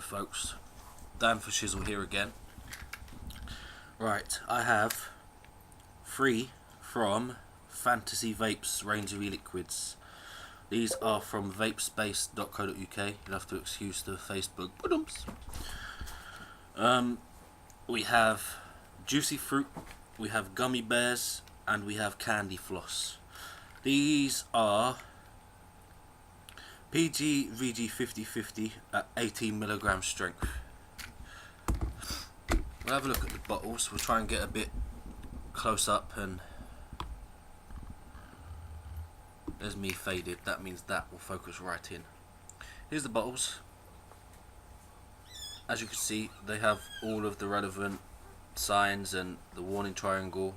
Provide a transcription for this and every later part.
folks, Danfoshizzle here again. Right, I have 3 from Fantasy Vapez range of e-liquids. These are from vapespace.co.uk. You'll have to excuse the Facebook. We have Juicy Fruit, we have Gummy Bears, and we have Candy Floss. These are PG VG 50/50 at 18mg strength. We'll have a look at the bottles. We'll try and get a bit close up, and there's me faded. That means that will focus right in. Here's the bottles. As you can see, they have all of the relevant signs and the warning triangle.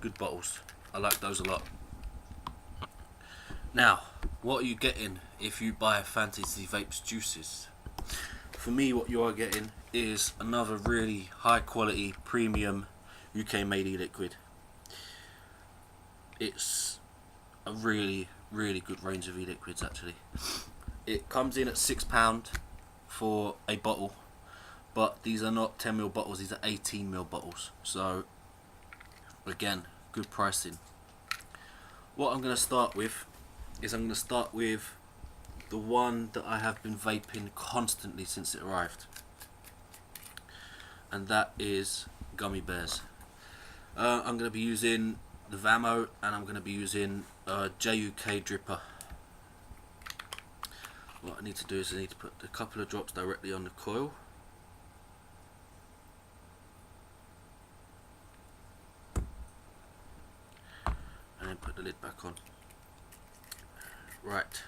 Good bottles. I like those a lot. Now, what are you getting if you buy Fantasy Vapez juices? For me, what you are getting is another really high quality premium UK made e-liquid. It's a really good range of e-liquids actually. It comes in at £6 for a bottle, but these are not 10ml bottles, these are 18ml bottles. So again, good pricing. What I'm going to start with is the one that I have been vaping constantly since it arrived, and that is Gummy Bears. I'm going to be using the Vamo, and I'm going to be using JUK Dripper. What I need to do is I need to put a couple of drops directly on the coil. And then put the lid back on. Right,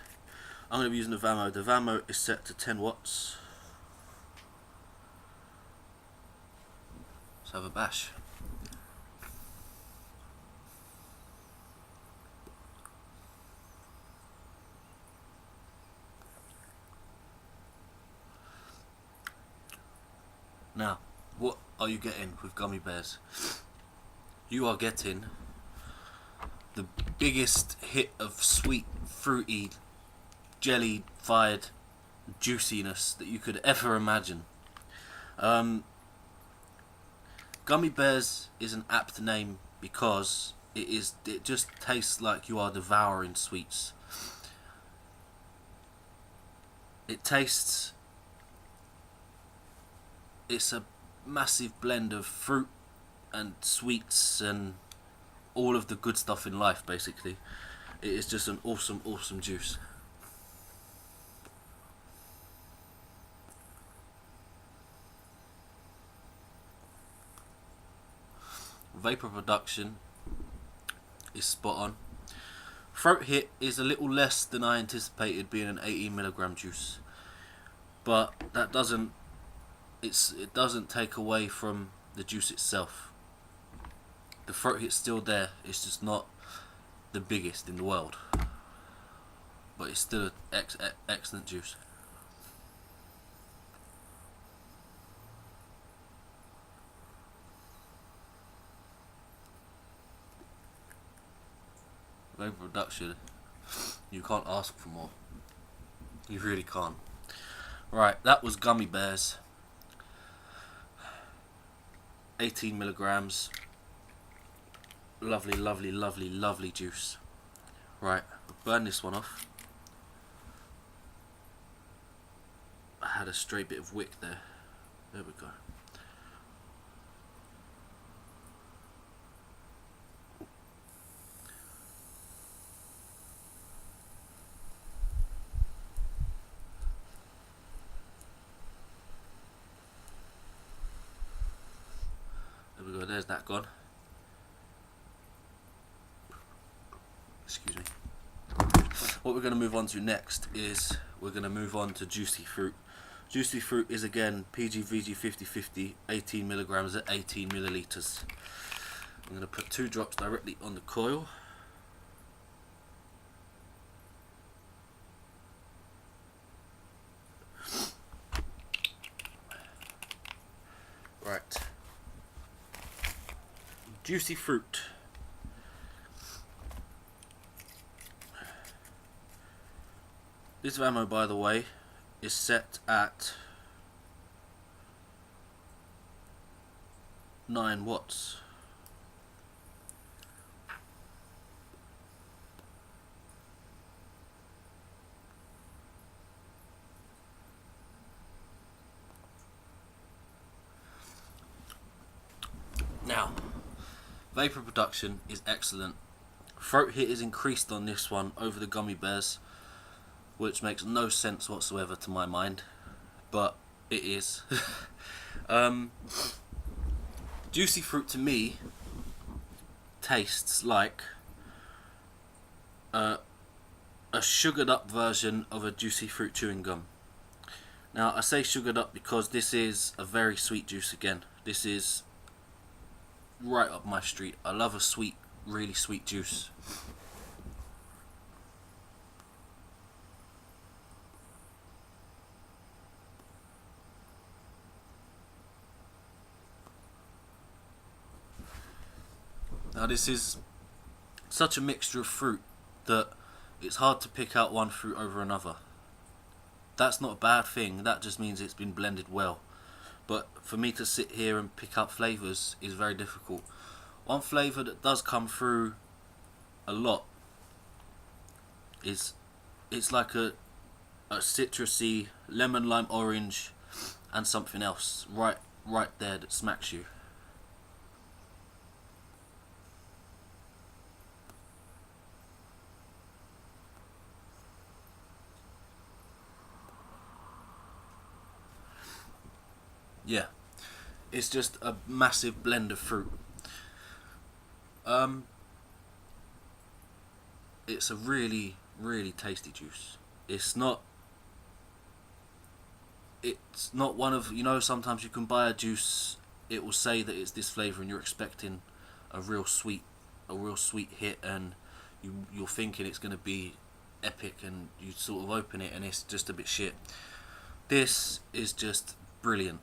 I'm going to be using the Vamo. The Vamo is set to 10 watts. Let's have a bash. Now, what are you getting with Gummy Bears? You are getting the biggest hit of sweet, fruity, jelly-fired juiciness that you could ever imagine. Gummy Bears is an apt name because it just tastes like you are devouring sweets. It's a massive blend of fruit and sweets and all of the good stuff in life, basically. It is just an awesome juice. Vapor production is spot on. Throat hit is a little less than I anticipated, being an 18mg juice, but that doesn't take away from the juice itself. The throat hit's still there, it's just not the biggest in the world, but it's still an excellent juice. Vapor production, you can't ask for more. You really can't. Right, that was Gummy Bears. 18mg. Lovely juice. Right, burn this one off. I had a stray bit of wick there. There we go. There we go, there's that gone. Excuse me. What we're going to move on to next is we're going to move on to Juicy Fruit. Juicy Fruit is again PG VG 50/50, 18mg at 18ml. I'm going to put 2 drops directly on the coil. Right. Juicy Fruit. This Vamo, by the way, is set at 9 watts. Now, vapor production is excellent. Throat hit is increased on this one over the gummy bears, which makes no sense whatsoever to my mind, but it is. Juicy fruit to me tastes like a sugared up version of a juicy fruit chewing gum. Now I say sugared up because this is a very sweet juice again. This is right up my street. I love a sweet, really sweet juice. Now this is such a mixture of fruit that it's hard to pick out one fruit over another. That's not a bad thing, that just means it's been blended well. But for me to sit here and pick out flavours is very difficult. One flavour that does come through a lot is it's like a citrusy lemon, lime, orange and something else right there that smacks you. Yeah, it's just a massive blend of fruit. It's a really, really tasty juice. It's not one of, you know, sometimes you can buy a juice, it will say that it's this flavour and you're expecting a real sweet hit, and you're thinking it's going to be epic, and you sort of open it and it's just a bit shit. This is just brilliant.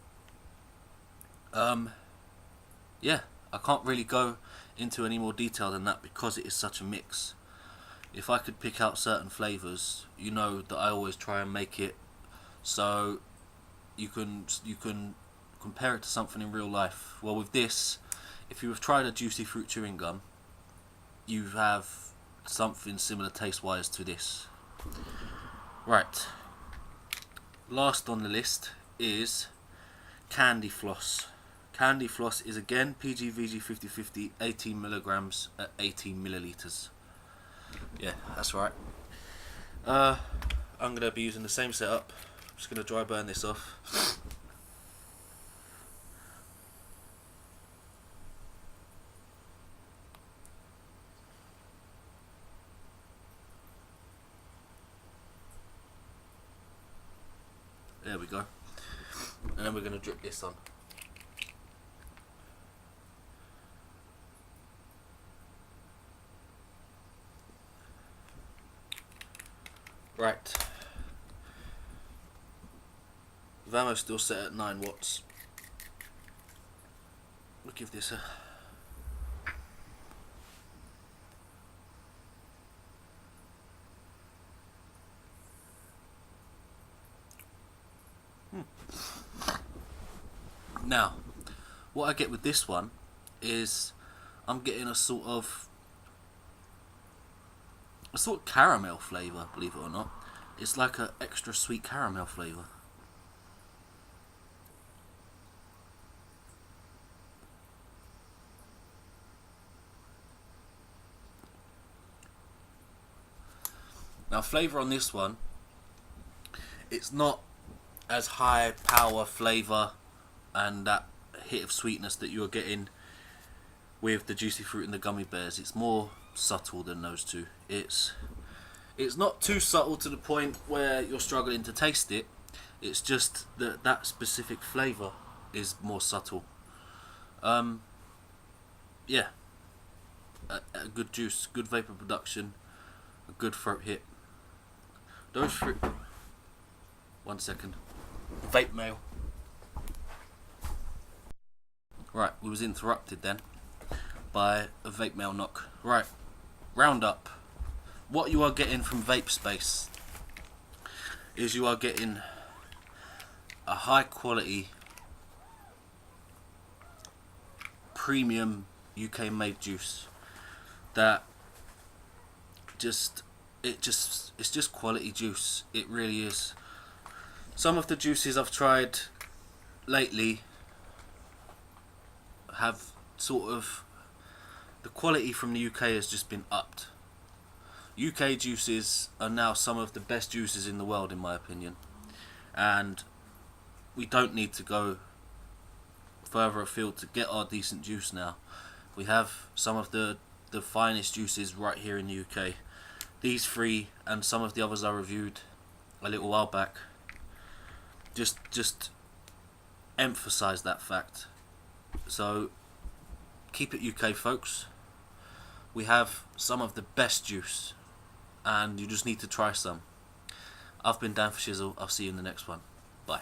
Yeah, I can't really go into any more detail than that because it is such a mix. If I could pick out certain flavours, you know that I always try and make it so you can compare it to something in real life. Well, with this, if you have tried a juicy fruit chewing gum, you have something similar taste wise to this. Right, last on the list is candy floss. Candy floss is again PGVG 50/50, 18 milligrams at 18 milliliters. Yeah, that's right. I'm going to be using the same setup. I'm just going to dry burn this off. There we go. And then we're going to drip this on. Right. Vamo still set at 9 watts. We'll give this a... Now, what I get with this one is I'm getting a sort of caramel flavour, believe it or not. It's like an extra sweet caramel flavour. Now, flavour on this one, it's not as high power flavour and that hit of sweetness that you're getting with the juicy fruit and the gummy bears. It's more subtle than those two. It's not too subtle to the point where you're struggling to taste it. It's just that specific flavour is more subtle. Yeah, a good juice, good vapor production, a good throat hit. Those fruit. 1 second. Vape mail. Right, we was interrupted then by a vape mail knock. Right, round up. What you are getting from Vape Space is you are getting a high quality premium UK made juice that it's just quality juice. It really is. Some of the juices I've tried lately have sort of, the quality from the UK has just been upped. UK juices are now some of the best juices in the world, in my opinion, and we don't need to go further afield to get our decent juice now. We have some of the finest juices right here in the UK. These three and some of the others I reviewed a little while back just emphasize that fact. So keep it UK, folks. We have some of the best juice and you just need to try some. I've been Danfoshizzle. I'll see you in the next one. Bye.